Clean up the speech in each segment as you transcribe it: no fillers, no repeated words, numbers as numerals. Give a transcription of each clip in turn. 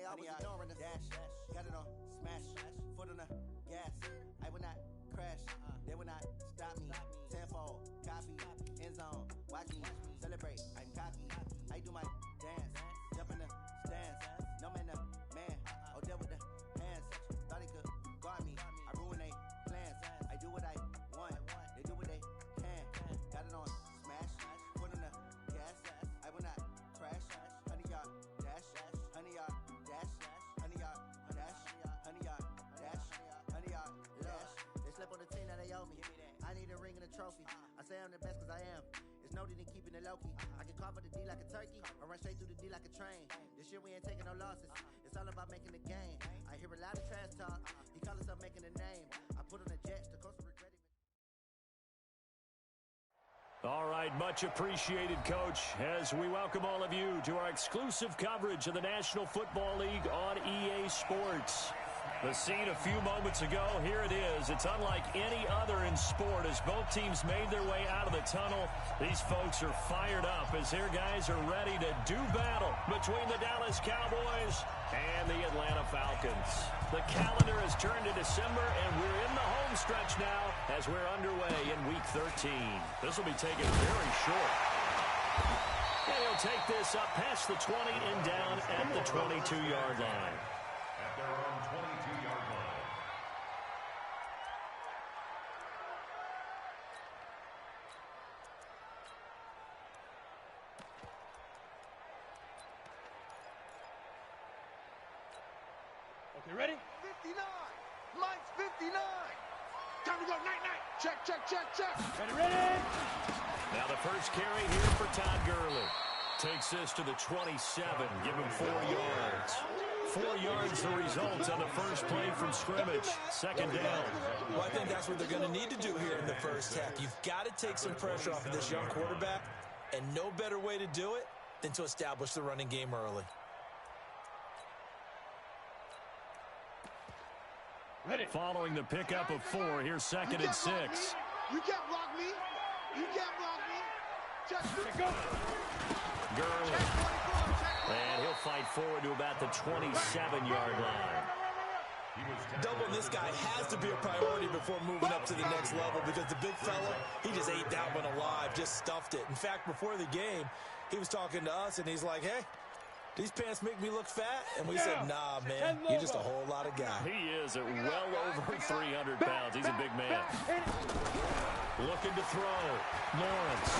I was ignoring the dash. Got it on smash. Foot on the gas. I will not crash. They will not stop me. Tenfold, copy, end zone. Watch me celebrate. I'm cocky. I do my dance. Jump in the stands. No man, the man. Oh, deal with the hands. Thought he could guard me. I ruin they plans. I do what I want. They do what they can. Got it on smash. Foot on the gas. I will not crash. 100-yard dash. 100-yard dash. 100-yard dash. 100-yard dash. 100-yard dash. They slept on the team that they owe me. I need a ring and a trophy. I say I'm the best because I am. It's noted in keeping it low-key. I can carve for the D like a turkey. I run straight through the D like a train. This year we ain't taking no losses. It's all about making the game. I hear a lot of trash talk. He call himself making a name. I put on the Jets. The coach regretting. All right, much appreciated, Coach, as we welcome all of you to our exclusive coverage of the National Football League on EA Sports. The scene a few moments ago, here it is. It's unlike any other in sport as both teams made their way out of the tunnel. These folks are fired up as their guys are ready to do battle between the Dallas Cowboys and the Atlanta Falcons. The calendar has turned to December, and we're in the home stretch now as we're underway in Week 13. This will be taken very short. And he'll take this up past the 20 and down at the 22-yard line. At their own 22-yard line. Okay, ready? 59. Mine's 59. Time to go. Night. Check. Ready? Now the first carry here for Todd Gurley. Takes this to the 27. Give him 4 yards. 4 yards the result on the first play from scrimmage. Second down. Well, I think that's what they're going to need to do here in the first half. You've got to take some pressure off of this young quarterback, and no better way to do it than to establish the running game early. Ready. Following the pickup of 4, here's second and 6. You can't block me. Check. Go. Gurley. And he'll fight forward to about the 27-yard line. Doubling this guy has to be a priority before moving up to the next level because the big fella, he just ate that one alive, just stuffed it. In fact, before the game, he was talking to us, and he's like, hey, these pants make me look fat? And we said, nah, man, you're just a whole lot of guy. He is at well over 300 pounds. He's a big man. Looking to throw. Lawrence.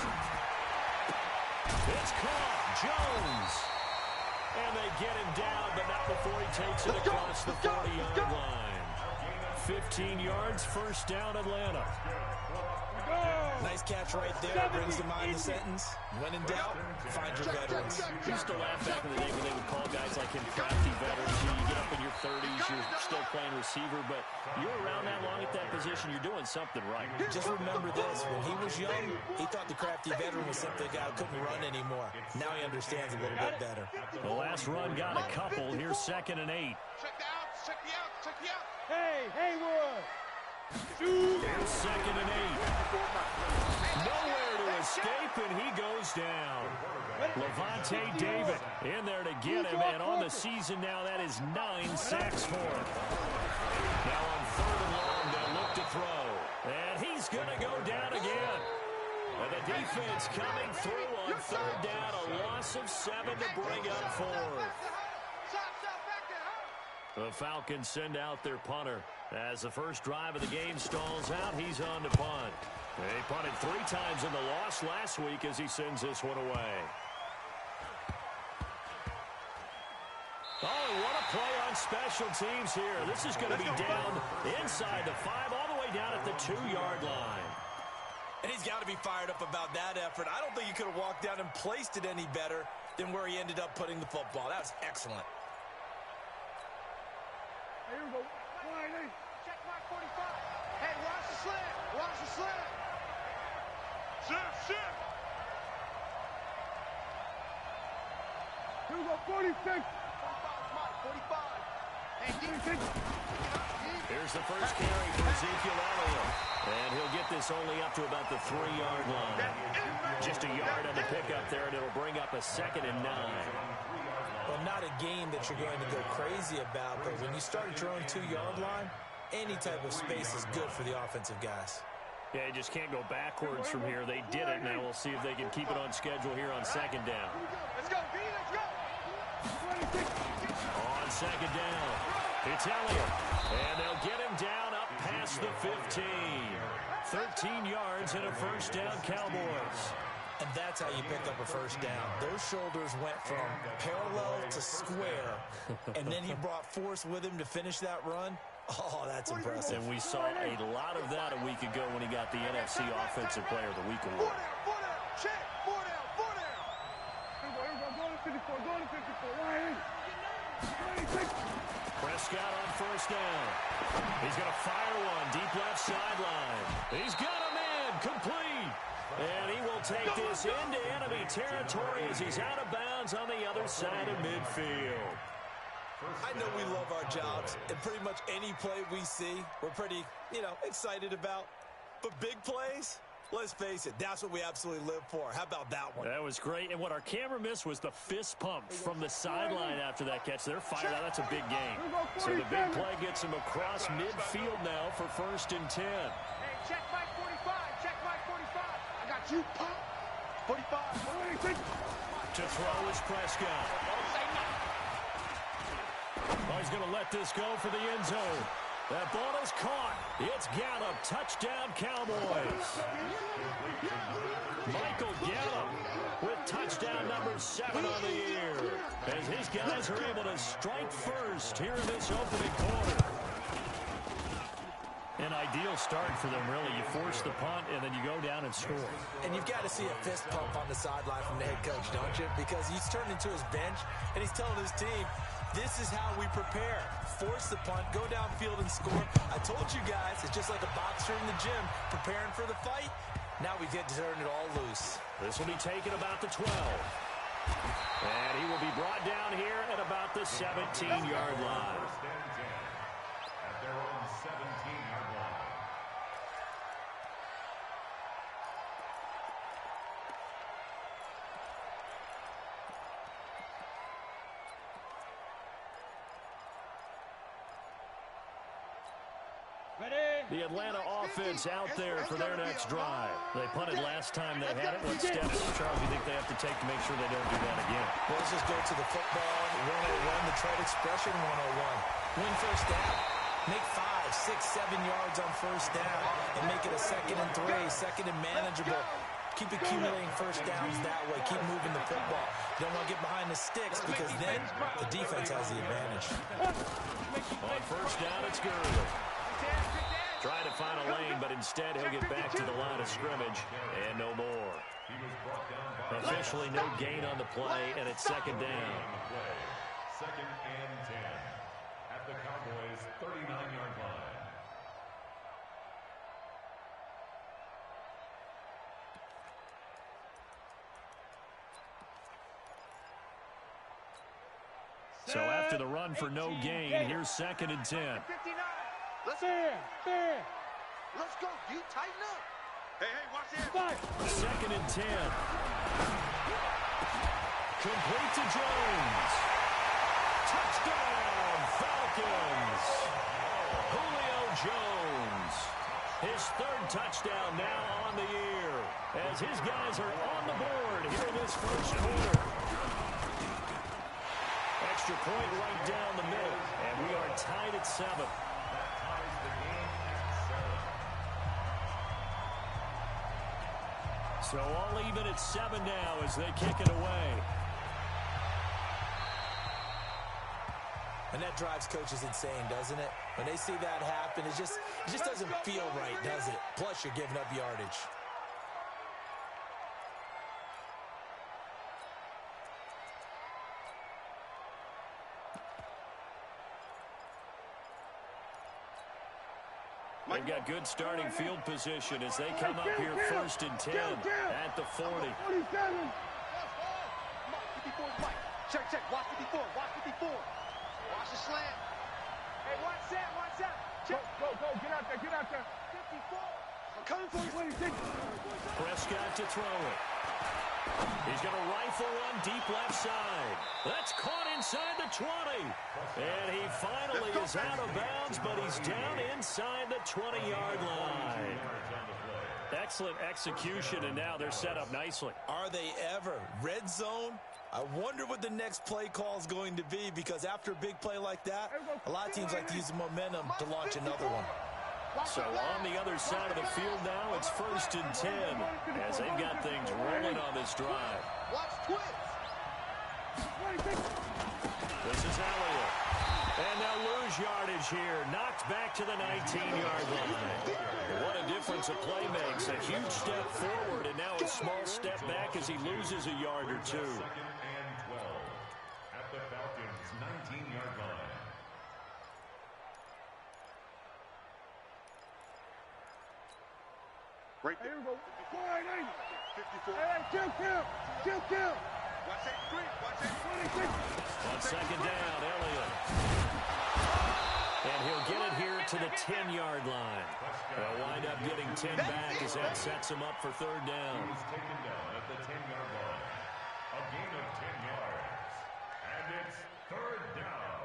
It's caught. Jones. And they get him down, but not before he takes it across the 40-yard line. 15 yards, first down, Atlanta. Nice catch right there. Brings to mind the sentence. When in doubt, find your veterans. We used to laugh back in the day when they would call guys like him crafty veterans. You get up in your 30s, you're still playing receiver, but you're around that long at that position, you're doing something right. Just remember this. When he was young, he thought the crafty veteran was simply a guy who couldn't run anymore. Now he understands a little bit better. The last run got a couple. Here's second and 8. Check the outs. Check the outs. Hey, Haywood. Here's second and 8. Nowhere to escape, and he goes down. Levante David in there to get him, and on the season now, that is 9 sacks for him. Now on third and long, they'll look to throw. And he's going to go down again. And the defense coming through on third down, a loss of 7 to bring up fourth. The Falcons send out their punter. As the first drive of the game stalls out, he's on to punt. They punted 3 times in the loss last week as he sends this one away. Oh, what a play on special teams here. This is going to be down inside the 5, all the way down at the 2-yard line. And he's got to be fired up about that effort. I don't think he could have walked down and placed it any better than where he ended up putting the football. That was excellent. Here we go. Check mark 45. Hey, watch the slant. Shift. Here we go. 46. 45. Hey, defense. Here's the first carry for Ezekiel Elliott. And he'll get this only up to about the 3-yard line. Just a yard on the pickup there, and it'll bring up a second and 9. Well, know, not a game that you're going to go crazy about, but when you start at your own 2-yard line, any type of space is good for the offensive guys. Yeah, you just can't go backwards from here. They did it. Now we'll see if they can keep it on schedule here on second down. Let's go, B, let's go. On second down, it's Elliott. And they'll get him down up past the 15. 13 yards and a first down, Cowboys. And that's how you pick up a first down. Those shoulders went from parallel to square, and then he brought force with him to finish that run. Oh, that's impressive. And we saw a lot of that a week ago when he got the NFC Offensive Player of the Week award. 4 down, check, 4 down, 4 down. Go to 54, go to 54. Prescott on first down. He's going to fire one deep left sideline. He's got a man complete. And he will take this into enemy territory as he's out of bounds on the other side of midfield. I know we love our jobs, and pretty much any play we see, we're pretty, excited about. But big plays, let's face it, that's what we absolutely live for. How about that one? That was great. And what our camera missed was the fist pump from the sideline after that catch. They're fired out. That's a big game. So the big play gets him across midfield now for 1st and 10. Hey, check Mike 45, check Mike 45. I got you, pump. 45. To throw is Prescott. Oh, he's going to let this go for the end zone. That ball is caught. It's Gallup. Touchdown, Cowboys. Michael Gallup with touchdown number 7 on the year. As his guys are able to strike first here in this opening quarter. An ideal start for them, really. You force the punt, and then you go down and score. And you've got to see a fist pump on the sideline from the head coach, don't you? Because he's turned into his bench, and he's telling his team, this is how we prepare. Force the punt, go downfield and score. I told you guys, it's just like a boxer in the gym preparing for the fight. Now we get to turn it all loose. This will be taken about the 12. And he will be brought down here at about the 17-yard line. At their own 17-yard line. The Atlanta offense out there for their next drive. They punted last time they had it. What steps, Charles, you think they have to take to make sure they don't do that again? Well, let's just go to the football 101, the trade expression 101. Win first down. Make 5, 6, 7 yards on first down and make it a 2nd and 3, 2nd and manageable. Keep accumulating first downs that way. Keep moving the football. You don't want to get behind the sticks because then the defense has the advantage. On first down, it's Gurley. Trying to find a lane, but instead he'll get back to the line of scrimmage and no more. Officially no gain on the play, and it's 2nd down. 2nd and 10 at the Cowboys' 39-yard line. So after the run for no gain, here's 2nd and 10. 59. Let's go, D. Tighten up. Hey, watch this. 2nd and 10. Complete to Jones. Touchdown, Falcons. Julio Jones. His 3rd touchdown now on the year. As his guys are on the board here in this first quarter. Extra point right down the middle. And we are tied at 7. So all even at 7 now as they kick it away. And that drives coaches insane, doesn't it? When they see that happen, it just doesn't feel right, does it? Plus, you're giving up yardage. They've got good starting field position as they come up here 1st and 10 at the 40. 54 Mike. Check. Watch 54. Watch the slant. Hey, watch that. Check. Go. Get out there. 54. I'm coming for you. Prescott to throw it. He's going to rifle one deep left side. That's caught inside the 20. And he finally is out of bounds, but he's down inside the 20-yard line. Excellent execution, and now they're set up nicely. Are they ever? Red zone? I wonder what the next play call is going to be, because after a big play like that, a lot of teams like to use the momentum to launch another one. So on the other side of the field now, it's 1st and 10 as they've got things rolling on this drive. Watch twins. This is Elliott. And they'll lose yardage here. Knocked back to the 19-yard line. What a difference a play makes. A huge step forward and now a small step back as he loses a yard or two. 2nd and 12 at the Falcons' 19-yard line. Right there. Here we go. 54. Hey, kill. Watch that screen. Watch that screen. On 2nd down, Elliott. And he'll get it here to the 10-yard line. They'll wind up getting 10 back as that sets him up for 3rd down. He's taken down at the 10-yard line. A gain of 10 yards. And it's 3rd down.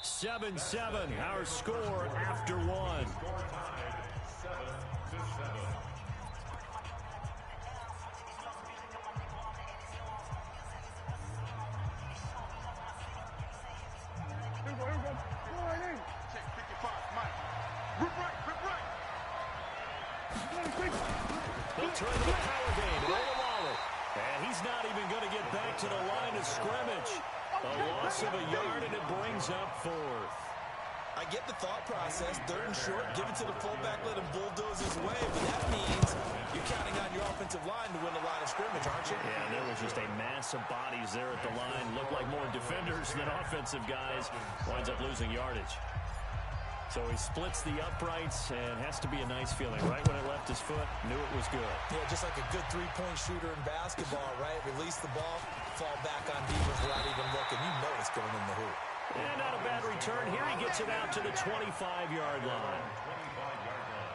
7-7, our score after one. Score tied 7-7. Check 55. Mike. Rip right. They'll turn to the power game. Waller. And he's not even going to get back to the line of scrimmage. A loss of a yard, and it brings up 4th. I get the thought process. 3rd and short, give it to the fullback, let him bulldoze his way. But that means you're counting on your offensive line to win the line of scrimmage, aren't you? Yeah, and there was just a mass of bodies there at the line. Looked like more defenders than offensive guys. Winds up losing yardage. So he splits the uprights, and has to be a nice feeling. Right when it left his foot, knew it was good. Yeah, just like a good three-point shooter in basketball, right? Release the ball, fall back on defense without even looking. You know it's going in the hoop. And not a bad return. Here he gets it out to the 25-yard line. 25-yard line.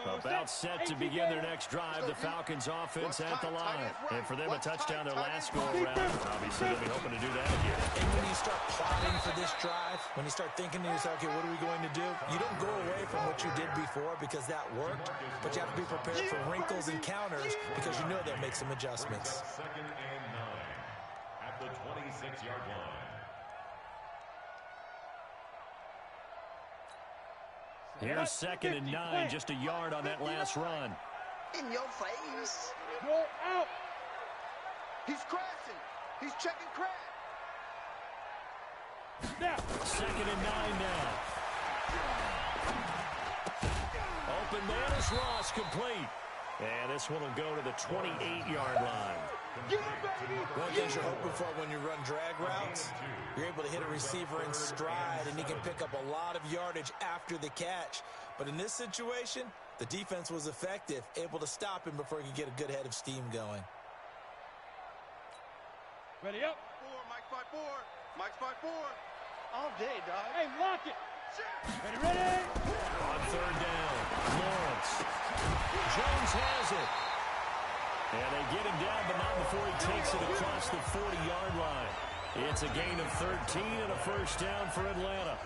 About set to begin their next drive. The Falcons offense at the line. And for them, a touchdown their last go-around. Obviously, they'll be hoping to do that again. And when you start plotting for this drive, when you start thinking to yourself, okay, what are we going to do? You don't go away from what you did before because that worked, but you have to be prepared for wrinkles and counters because you know they'll make some adjustments. 2nd and 9 at the 26-yard line. Here's 2nd and 9, just a yard on that last run. In your face. Go out. He's crashing. He's checking crash. Now. 2nd and 9 now. Open man is Ross, complete. And this one will go to the 28-yard line. One thing you're hoping for when you run drag routes, you're able to hit a receiver in stride, and he can pick up a lot of yardage after the catch. But in this situation, the defense was effective, able to stop him before he could get a good head of steam going. Ready up. Mike's by 4. Mike's by 4. All day, dog. Hey, lock it. Ready. On 3rd down, Lawrence. Jones has it. And they get him down, but not before he takes it across the 40-yard line. It's a gain of 13 and a 1st down for Atlanta.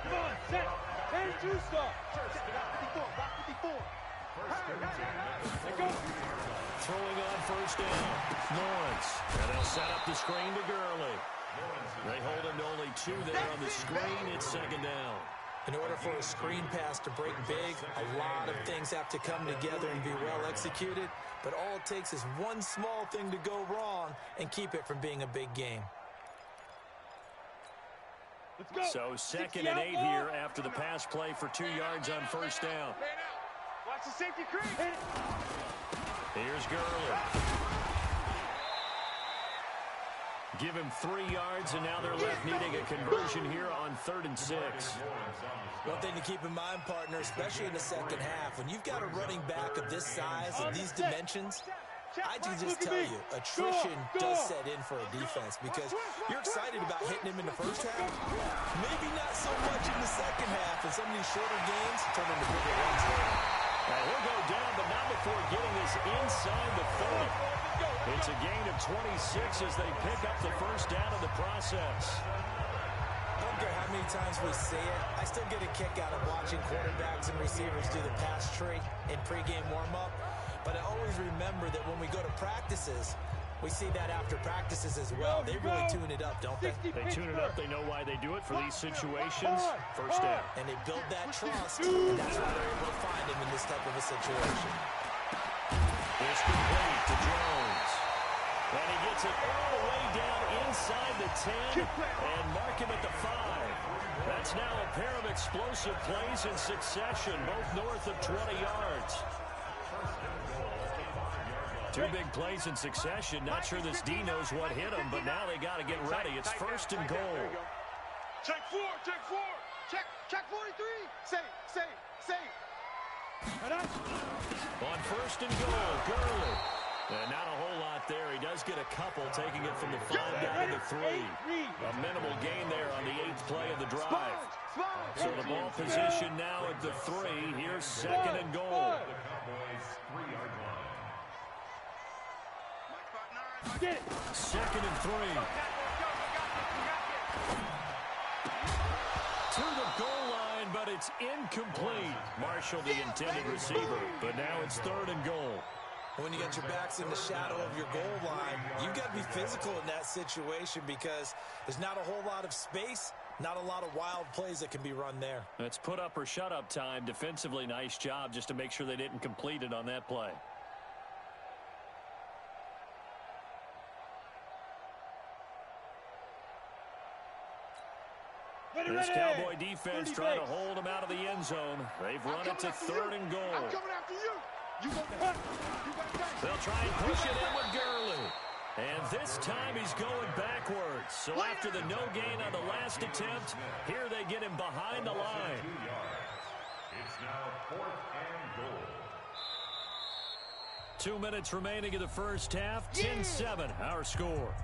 Come on, set. And 2-star. Block 54. Let go. Throwing on 1st down, Lawrence. And they'll set up the screen to Gurley. They hold him to only 2 there on the screen. It's 2nd down. In order for a screen pass to break big, a lot of things have to come together and be well executed. But all it takes is one small thing to go wrong and keep it from being a big game. Let's go. So 2nd and 8 here after the pass play for 2 yards on 1st down. Watch the safety creep. Here's Gurley. Give him 3 yards, and now they're left needing a conversion here on 3rd and 6. One thing to keep in mind, partner, especially in the second half, when you've got a running back of this size and these dimensions, I can just tell you, attrition does set in for a defense because you're excited about hitting him in the first half. Maybe not so much in the second half, and some of these shorter games turn into bigger ones later. He'll go down, but not before getting this inside the 30. It's a gain of 26 as they pick up the first down in the process. I don't care how many times we see it, I still get a kick out of watching quarterbacks and receivers do the pass tree in pregame warm-up. But I always remember that when we go to practices, we see that after practices as well. They really tune it up, don't they? They tune it up. They know why they do it for these situations. First down. And they build that trust, and that's why they're able to find him in this type of a situation. It's complete to Jones. And he gets it all the way down inside the 10 and mark him at the 5. That's now a pair of explosive plays in succession, both north of 20 yards. Two big plays in succession. Not sure this D knows what hit him, but now they got to get ready. It's first and goal. Check 4, check 4. Check 43. Safe. On first and goal, Gurley. And not a whole lot there. He does get a couple, taking it from the 5 down to the 3. A minimal gain there on the 8th play of the drive. So the ball position now at the 3. Here's second and goal. Second and 3. To the goal line, but it's incomplete. Marshall, the intended receiver, but now it's third and goal. When you got your backs in the shadow of your goal line, you've got to be physical in that situation because there's not a whole lot of space, not a lot of wild plays that can be run there. That's put up or shut up time. Defensively, nice job just to make sure they didn't complete it on that play. This Cowboy defense trying to hold him out of the end zone. They've run it to third and goal. I'm coming after you. They'll try and push it in with Gurley. And this time he's going backwards. So after the no gain on the last attempt, here they get him behind the line. It's now 4th and goal. 2 minutes remaining in the first half. 10-7 our score.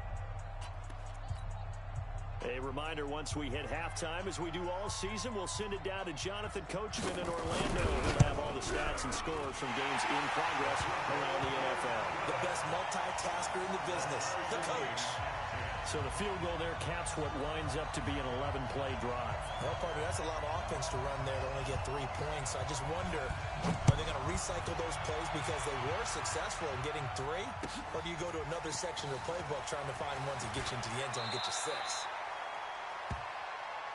A reminder, once we hit halftime, as we do all season, we'll send it down to Jonathan Coachman in Orlando. He'll have all the stats and scores from games in progress around the NFL. The best multitasker in the business, the coach. So the field goal there caps what winds up to be an 11-play drive. Well, partner, that's a lot of offense to run there to only get 3 points. I just wonder, are they going to recycle those plays because they were successful in getting 3? Or do you go to another section of the playbook trying to find ones that get you into the end zone and get you 6?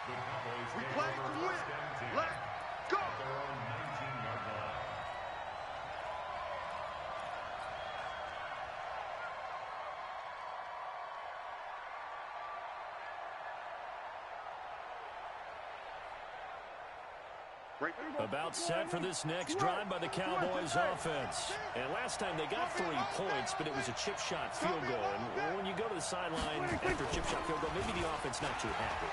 We play to win. Let's go. About set for this next drive by the Cowboys offense. And last time they got 3 points, but it was a chip shot field goal. And when you go to the sideline after a chip shot field goal, maybe the offense not too happy.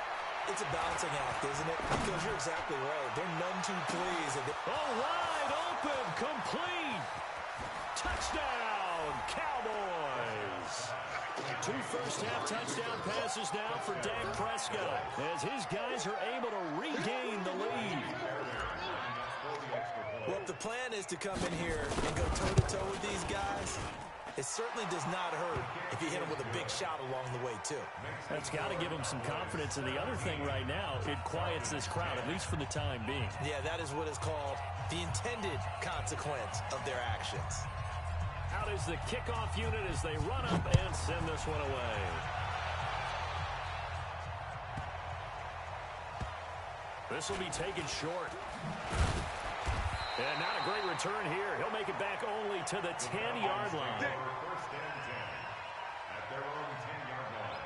It's a balancing act, isn't it? Because you're exactly right. They're none too pleased. Wide open, complete. Touchdown, Cowboys. 2 first-half touchdown passes now for Dak Prescott as his guys are able to regain the lead. Well, if the plan is to come in here and go toe-to-toe with these guys, it certainly does not hurt if you hit them with a big shot along the way, too. That's got to give them some confidence. And the other thing right now, it quiets this crowd, at least for the time being. Yeah, that is what is called the intended consequence of their actions. Out is the kickoff unit as they run up and send this one away. This will be taken short. And not a great return here. He'll make it back only to the 10-yard line. First and 10 at their own 10-yard line.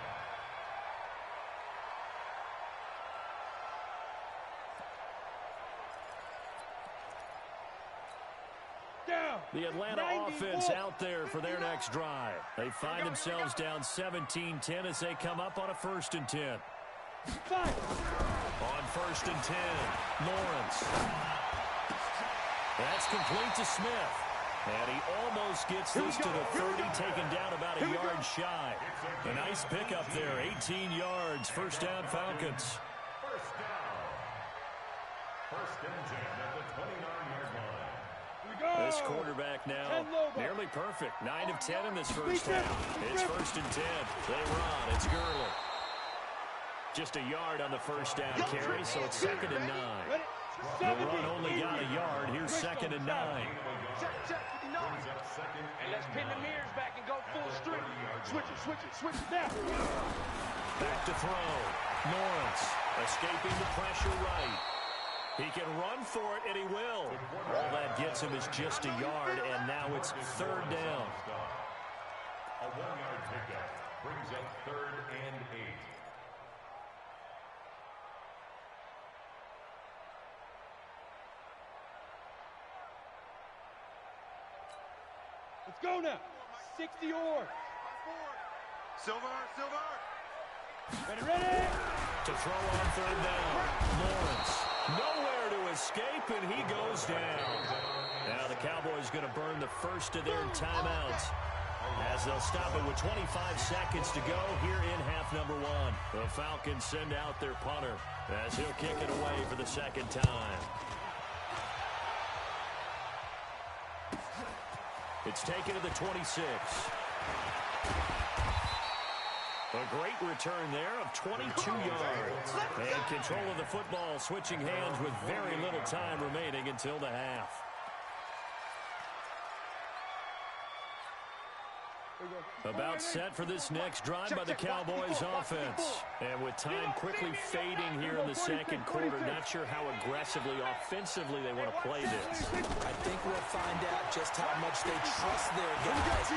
The Atlanta offense out there for their next drive. They find themselves down 17-10 as they come up on a 1st and 10. On 1st and 10, Lawrence. That's complete to Smith. And he almost gets this to the 30, taken down about a yard shy. A nice pickup there, 18 yards, first down Falcons. First down. First and 10 at the 29-yard line. This quarterback now nearly perfect. 9 of 10 in this first half. It's first and 10. They run. It's Gurley. Just a yard on the first down carry, so it's second and 9. The run only got a yard. Here's second and 9. Check, 59. And let's pin the mirrors back and go full street. Switch it now. Back to throw. Lawrence escaping the pressure right. He can run for it, and he will. All that gets him is just a yard, and now it's third down. A 1-yard pickup brings up third and 8. Let's go now. 60 or. Silver. Ready. To throw on third down. Lawrence. Nowhere to escape, and he goes down. Now the Cowboys going to burn the first of their timeouts as they'll stop it with 25 seconds to go here in half number 1. The Falcons send out their punter as he'll kick it away for the second time. It's taken to the 26. A great return there of 22 yards. And control of the football, switching hands with very little time remaining until the half. About set for this next drive by the Cowboys offense. And with time quickly fading here in the second quarter, not sure how aggressively, offensively they want to play this. I think we'll find out just how much they trust their guys.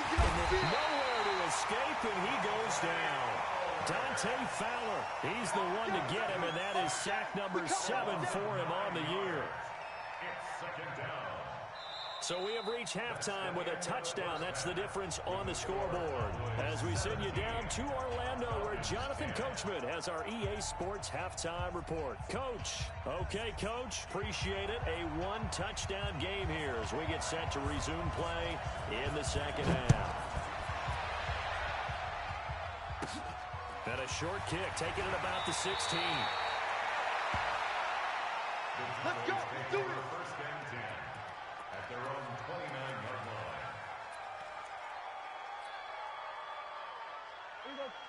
Nowhere to escape, and he goes down. Dante Fowler, he's the one to get him, and that is sack number 7 for him on the year. It's second down. So we have reached halftime with a touchdown. That's the difference on the scoreboard. As we send you down to Orlando, where Jonathan Coachman has our EA Sports halftime report. Coach. Okay, Coach. Appreciate it. A one-touchdown game here as we get set to resume play in the second half. And a short kick, taking it about the 16. Let's go. Do it. First and 10 at their own 29-yard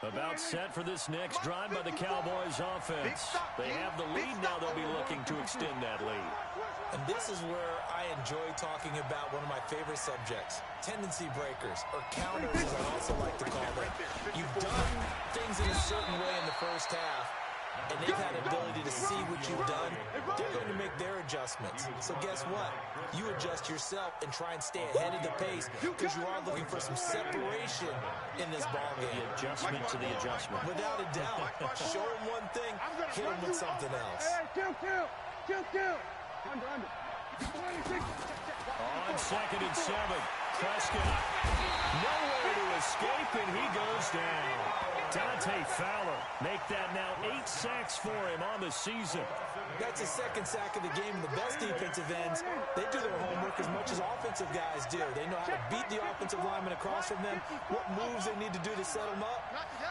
line. About set for this next drive by the Cowboys offense. They have the lead now. They'll be looking to extend that lead. And this is where I enjoy talking about one of my favorite subjects, tendency breakers, or counters as I also like to call them. You've done things in a certain way in the first half, and they've had the ability to see what you've done. They're going to make their adjustments. So guess what? You adjust yourself and try and stay ahead of the pace because you are looking for some separation in this ballgame. The adjustment to the adjustment. Without a doubt. Show them one thing, hit them with something else. Kill. Under. 26. On second and 7, Prescott. Nowhere to escape, and he goes down. Dante Fowler make that now 8 sacks for him on the season. That's his second sack of the game, and the best defensive ends, they do their homework as much as offensive guys do. They know how to beat the offensive lineman across from them, what moves they need to do to set them up.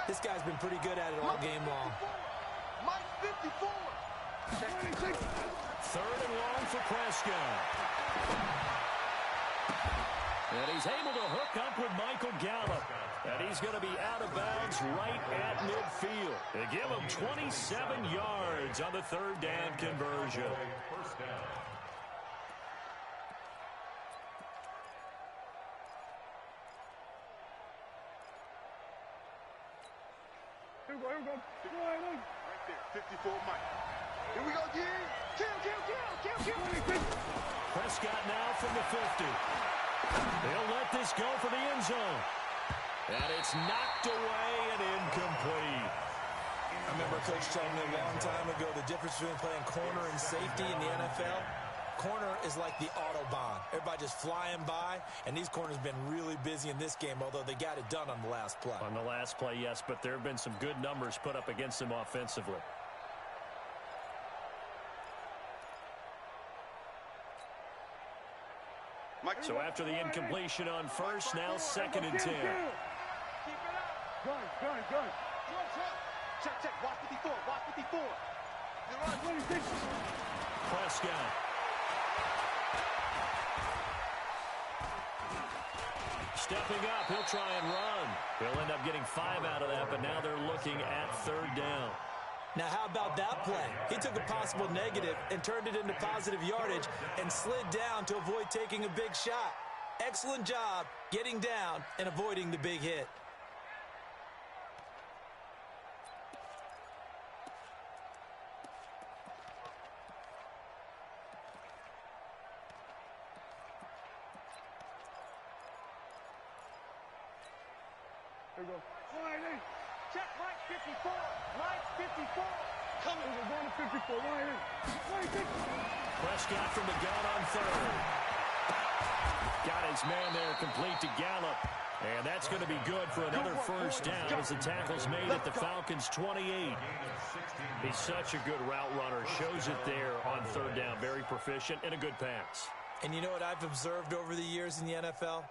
This guy's been pretty good at it all game long. Mike 54. 3rd and long for Prescott. And he's able to hook up with Michael Gallup. And he's going to be out of bounds right at midfield. They give him 27 yards on the 3rd down conversion. First down. Here we go. Right there, 54 Mike. Here we go, G. Kill. Prescott now from the 50. They'll let this go for the end zone. And it's knocked away and incomplete. I remember Coach telling me a long time ago the difference between playing corner and safety in the NFL. Corner is like the Autobahn. Everybody just flying by, and these corners have been really busy in this game, although they got it done on the last play. On the last play, yes, but there have been some good numbers put up against them offensively. Mike So after the incompletion on first, now 2nd and 10. Keep it up. Gun. Check. Watch 54. Watch 54. You're right, 26. Prescott. Stepping up, he'll try and run. He'll end up getting 5 out of that, but now they're looking at 3rd down. Now, how about that play? He took a possible negative and turned it into positive yardage and slid down to avoid taking a big shot. Excellent job getting down and avoiding the big hit. Here we go. Line 8. Check right 54. Right 54. Coming. We're going to 54. Line 8. Line 6. Prescott from the gun on 3rd. Got his man there, complete to Gallup. And that's going to be good for another first down as the tackle's made at the Falcons' 28. He's such a good route runner. Shows it there on 3rd down. Very proficient and a good pass. And you know what I've observed over the years in the NFL?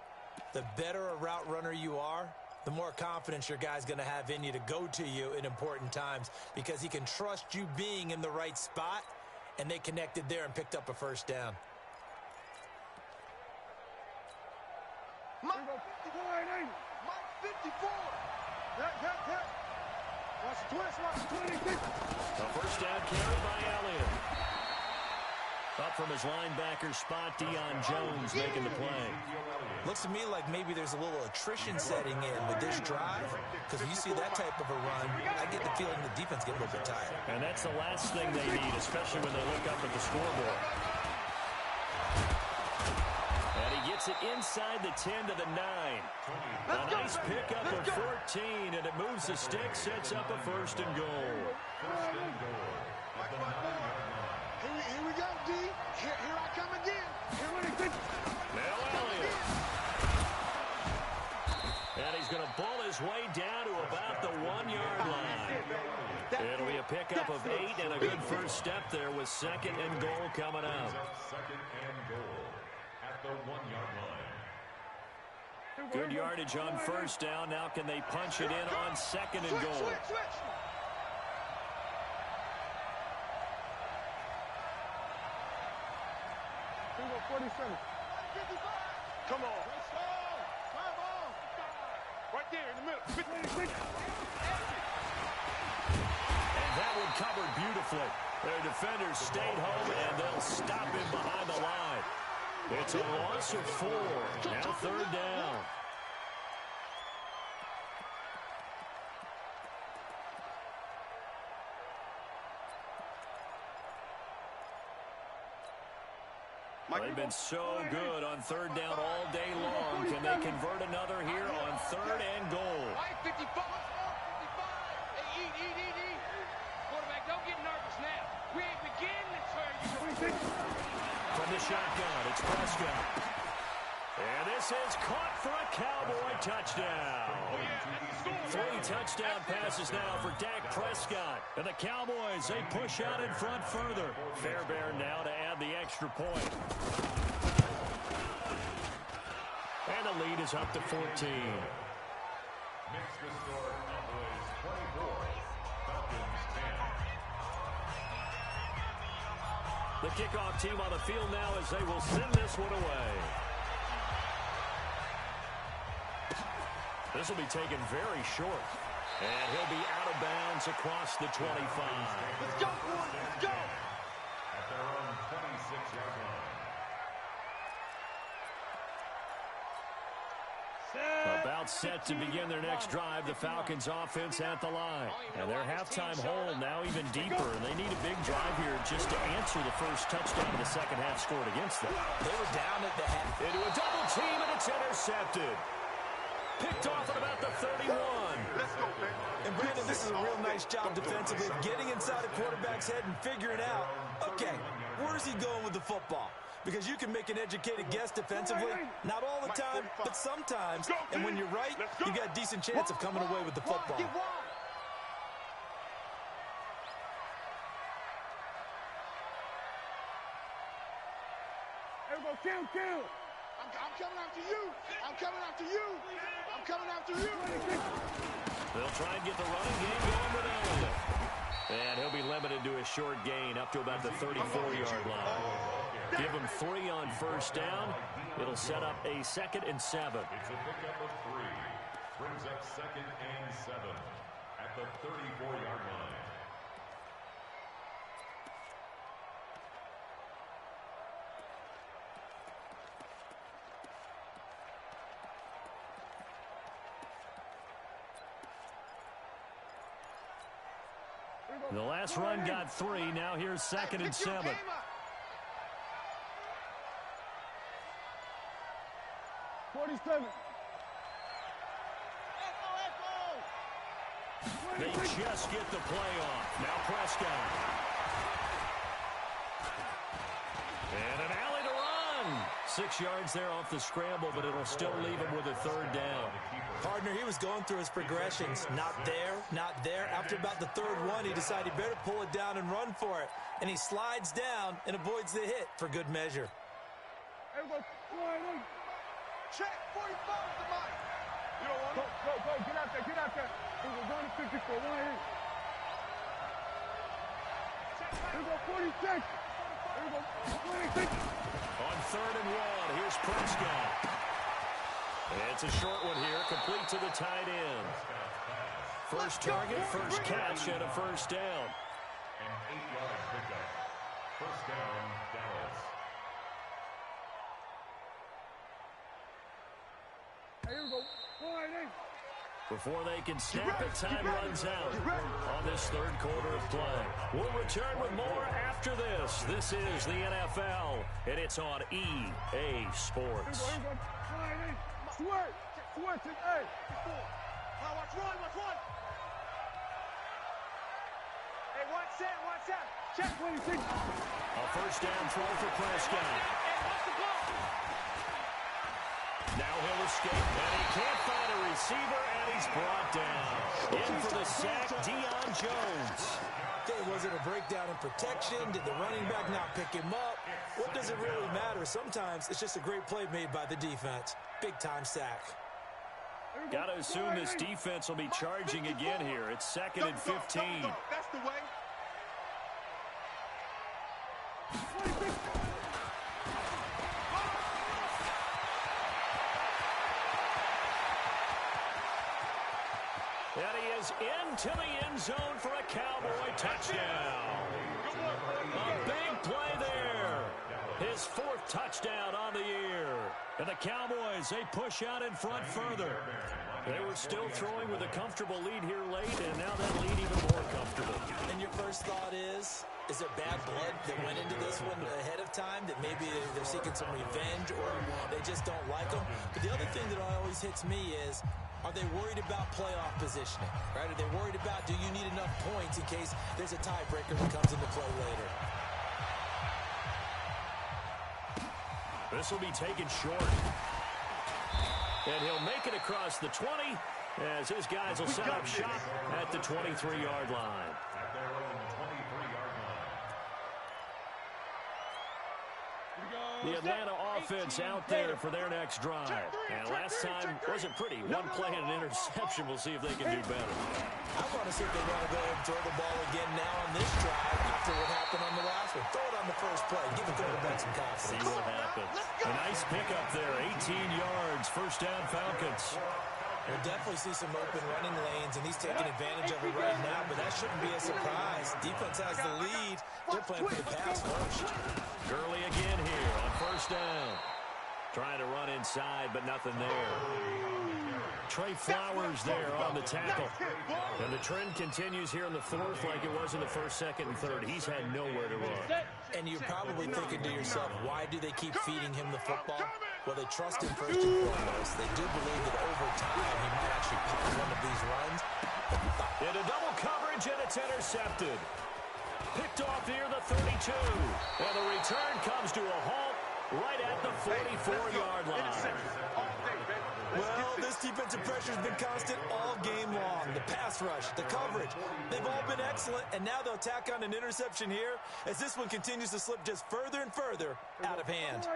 The better a route runner you are, the more confidence your guy's going to have in you to go to you in important times because he can trust you being in the right spot, and they connected there and picked up a first down. Mike 54. Yep. Watch the twist. Watch the 26. A first down carry by Elliott. Up from his linebacker spot, Deion Jones making the play. Looks to me like maybe there's a little attrition setting in with this drive, because you see that type of a run, I get the feeling the defense get a little bit tired. And that's the last thing they need, especially when they look up at the scoreboard. And he gets it inside the 10 to the 9. A nice pickup of 14, and it moves the stick, sets up a 1st and goal. Here we go, D. Here I come again. Now Elliott. And he's going to bull his way down to about the 1-yard line. It'll be a pickup of 8 and a good first step there with 2nd and goal coming up. 2nd and goal at the 1-yard line. Good yardage on first down. Now can they punch it in on 2nd and goal? Switch. Here we go, 47. Come on. Right there in the middle. 26. And that one covered beautifully. Their defenders stayed home, and they'll stop him behind the line. It's a loss of 4. Now 3rd down. They've been so good on 3rd down all day long. Can they convert another here on 3rd and goal? 55. Hey, eat. Quarterback, don't get nervous now. We ain't beginning to turn you. From the shotgun, it's Prescott. And this is caught for a Cowboy touchdown. 3 touchdown passes now for Dak Prescott. And the Cowboys, they push out in front further. Fairbairn now to add the extra point. And the lead is up to 14. Makes the score Cowboys 24, Falcons 10. The kickoff team on the field now as they will send this one away. This will be taken very short. And he'll be out of bounds across the 25. Let's go, boys. Let's go. At their own 26-yard line. About set to begin their next drive. The Falcons offense at the line. And their halftime hole now even deeper. And they need a big drive here just to answer the first touchdown of the second half scored against them. They were down at the half. Into a double team, and it's intercepted. Picked off at about the 31. And Brandon, this is a real nice job defensively, getting inside a quarterback's head and figuring out, okay, where's he going with the football? Because you can make an educated guess defensively, not all the time, but sometimes. And when you're right, you got a decent chance of coming away with the football. Get wide. Here we go, kill. I'm coming after you. I'm coming after you. I'm coming after you. They'll try and get the running game going with Elliott. And he'll be limited to a short gain up to about the 34-yard line. Give him 3 on first down. It'll set up a 2nd and 7. It's a pickup of 3. Brings up 2nd and 7 at the 34-yard line. The last run got 3. Now here's 2nd and 7. 47. They just get the play off. Now Prescott. And an alley to run. 6 yards there off the scramble, but it'll still leave him with a 3rd down. Partner, he was going through his progressions. Not there, not there. After about the 3rd one, he decided he better pull it down and run for it. And he slides down and avoids the hit for good measure. Check 45 the mic. You don't want it? Go, get out there, get out there. We're going to 54, 1 hit. Here we go, 46. Here we go, 26. On 3rd and 1, here's Prescott. It's a short one here, complete to the tight end. First target, first catch, and a first down. An 8-yard pickup. First down, Dallas. Here we go, 1 hit. Before they can snap it, time runs out on this 3rd quarter of play. We'll return with more after this. This is the NFL, and it's on EA Sports. Here we go, 1 hit. Switch it, hey. Watch run. Hey, watch that. Check 26. A first down throw for Prescott. Now he'll escape, and he can't find a receiver, and he's brought down. In for the sack, Deion Jones. Was it a breakdown in protection? Did the running back not pick him up? What does it really matter? Sometimes it's just a great play made by the defense. Big-time sack. Got to assume this defense will be charging again here. It's 2nd and 15. That's the way. And he is into the end zone for a Cowboy touchdown. A big play there. His 4th touchdown on the year. And the Cowboys, they push out in front further. They were still throwing with a comfortable lead here late, and now that lead even more comfortable. And your first thought is there bad blood that went into this one ahead of time, that maybe they're seeking some revenge or they just don't like them? But the other thing that always hits me is, are they worried about playoff positioning? Right? Are they worried about, do you need enough points in case there's a tiebreaker that comes into play later? This will be taken short. And he'll make it across the 20 as his guys will set up shop at the 23-yard line. At their own 23-yard line. The Atlanta offense out there for their next drive. And last time wasn't pretty. One play and an interception. We'll see if they can do better. I want to see if they want to go ahead and throw the ball again now on this drive after what happened on the last one. Throw it on the first play. Give the quarterback some confidence. See what happens. A nice pickup there. 18 yards. First down, Falcons. We'll definitely see some open running lanes, and he's taking advantage of it right now, but that shouldn't be a surprise. Defense has the lead. They're playing for the pass first. Gurley again here on first down. Trying to run inside, but nothing there. Trey Flowers there on the tackle. And the trend continues here in the 4th like it was in the 1st, 2nd, and 3rd. He's had nowhere to run. And you're probably thinking to yourself, why do they keep feeding him the football? Well, they trust him first and foremost. They do believe that over time he might actually pop one of these runs. Into double coverage, and it's intercepted. Picked off near the 32. And the return comes to a halt right at the 44-yard line. Well, this defensive pressure has been constant all game long. The pass rush, the coverage, they've all been excellent, and now they'll tack on an interception here as this one continues to slip just further and further out of hand.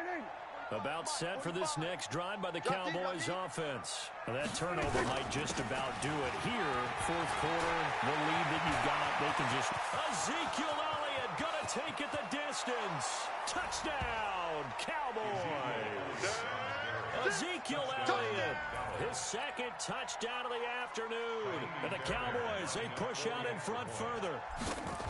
About set for this next drive by the Cowboys offense. Now that turnover might just about do it here. Fourth quarter, the lead that you got, they can just... Ezekiel Elliott gonna take it the distance. Touchdown, Cowboys. Ezekiel Elliott, his second touchdown of the afternoon. And the Cowboys, they push out in front further.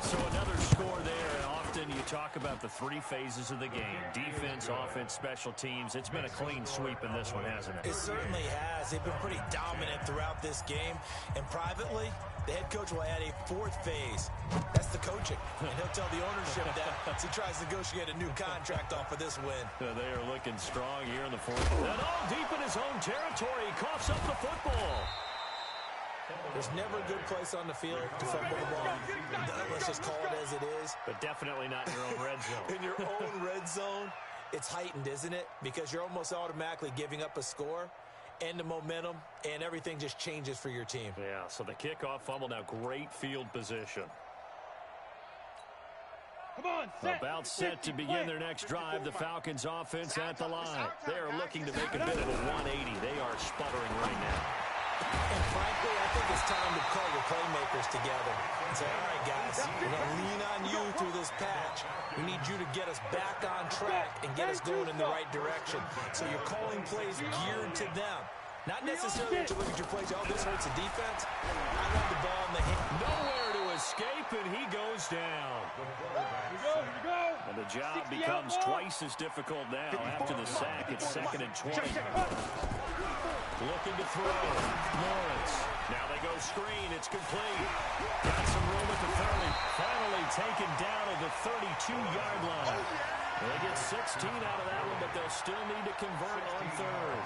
So another score there. And often you talk about the three phases of the game. Defense, offense, special teams. It's been a clean sweep in this one, hasn't it? It certainly has. They've been pretty dominant throughout this game. And privately, the head coach will add a fourth phase. That's the coaching. And he'll tell the ownership that as he tries to negotiate a new contract off of this win. They are looking strong here in the fourth. And all deep in his own territory. He coughs up the football. There's never a good place on the field to fumble the ball. Let's just call it as it is. But definitely not in your own red zone. In your own red zone, it's heightened, isn't it? Because you're almost automatically giving up a score and the momentum, and everything just changes for your team. Yeah, so the kickoff fumble, now great field position. Come on, set. About set to begin their next drive. The Falcons offense at the line. They are looking to make a bit of a 180. They are sputtering right now. And frankly, I think it's time to call your playmakers together and say, all right, guys, we're going to lean on you through this patch. We need you to get us back on track and get us going in the right direction. So you're calling plays geared to them. Not necessarily that you look at your plays, oh, this hurts the defense. I want the ball in the hand. Nowhere to escape, and he goes down. And the job becomes twice as difficult now after the sack. It's 2nd and 20. Looking to throw. Lawrence. Now they go screen. It's complete. Got some room at the 30. Finally taken down at the 32-yard line. They get 16 out of that one, but they'll still need to convert on third.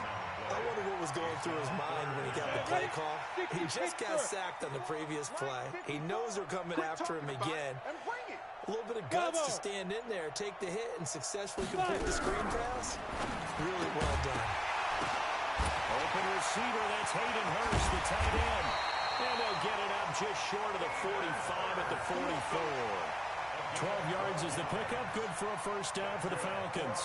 I wonder what was going through his mind when he got the play call. He just got sacked on the previous play. He knows they're coming after him again. A little bit of guts to stand in there, take the hit, and successfully complete the screen pass. Really well done. Open receiver, that's Hayden Hurst, the tight end. And they'll get it up just short of the 45 at the 44. 12 yards is the pickup. Good for a first down for the Falcons.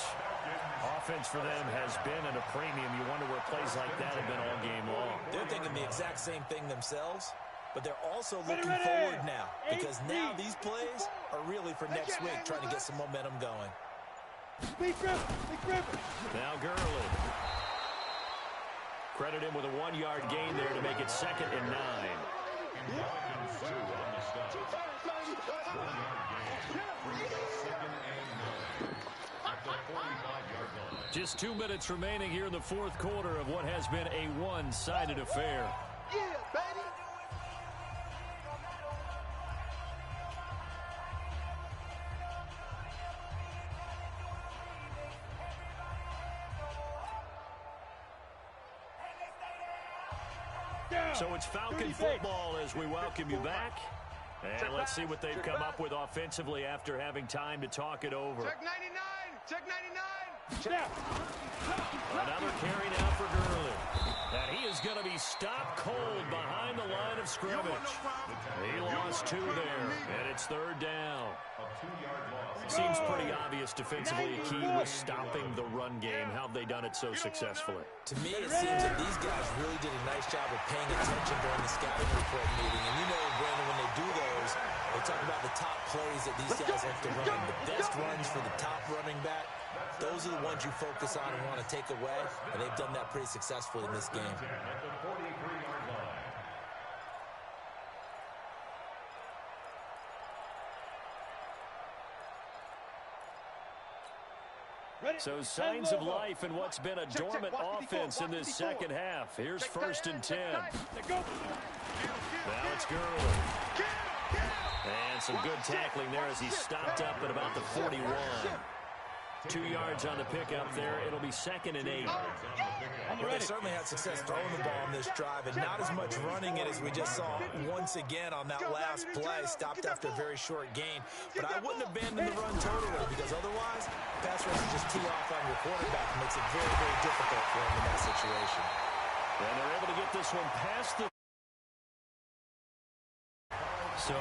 Offense for them has been at a premium. You wonder where plays like that have been all game long. They're thinking the exact same thing themselves, but they're also looking forward now because now these plays are really for next week, trying to get some momentum going. Now Gurley. Credit him with a 1-yard gain there to make it 2nd and 9. Just 2 minutes remaining here in the fourth quarter of what has been a one-sided affair. Yeah, baby. So it's Falcon football as we welcome you back. And let's see what they've come up with offensively after having time to talk it over. Check 99. Check 99. Another carry now for Gurley. And he is going to be stopped cold behind the line of scrimmage. He lost 2 there, and it's 3rd down. Seems pretty obvious defensively. A key was stopping the run game. How have they done it so successfully? To me, it seems that these guys really did a nice job of paying attention during the scouting report meeting. And you know, Brandon, when they do those, they talk about the top plays that these guys like to run. The best runs for the top running back, those are the ones you focus on and want to take away. And they've done that pretty successfully in this game. So signs of life in what's been a dormant offense in this second half. Here's 1st and 10. Now it's Gurley. And some good tackling there as he stopped up at about the 41. 2 yards on the pickup there. It'll be 2nd and 8. Well, they certainly had success throwing the ball on this drive, and not as much running it as we just saw once again on that last play. Stopped after a very short gain. But I wouldn't abandon the run totally, because otherwise, pass rush just tee off on your quarterback. It makes it very, very difficult for him in that situation. And they're able to get this one past the... So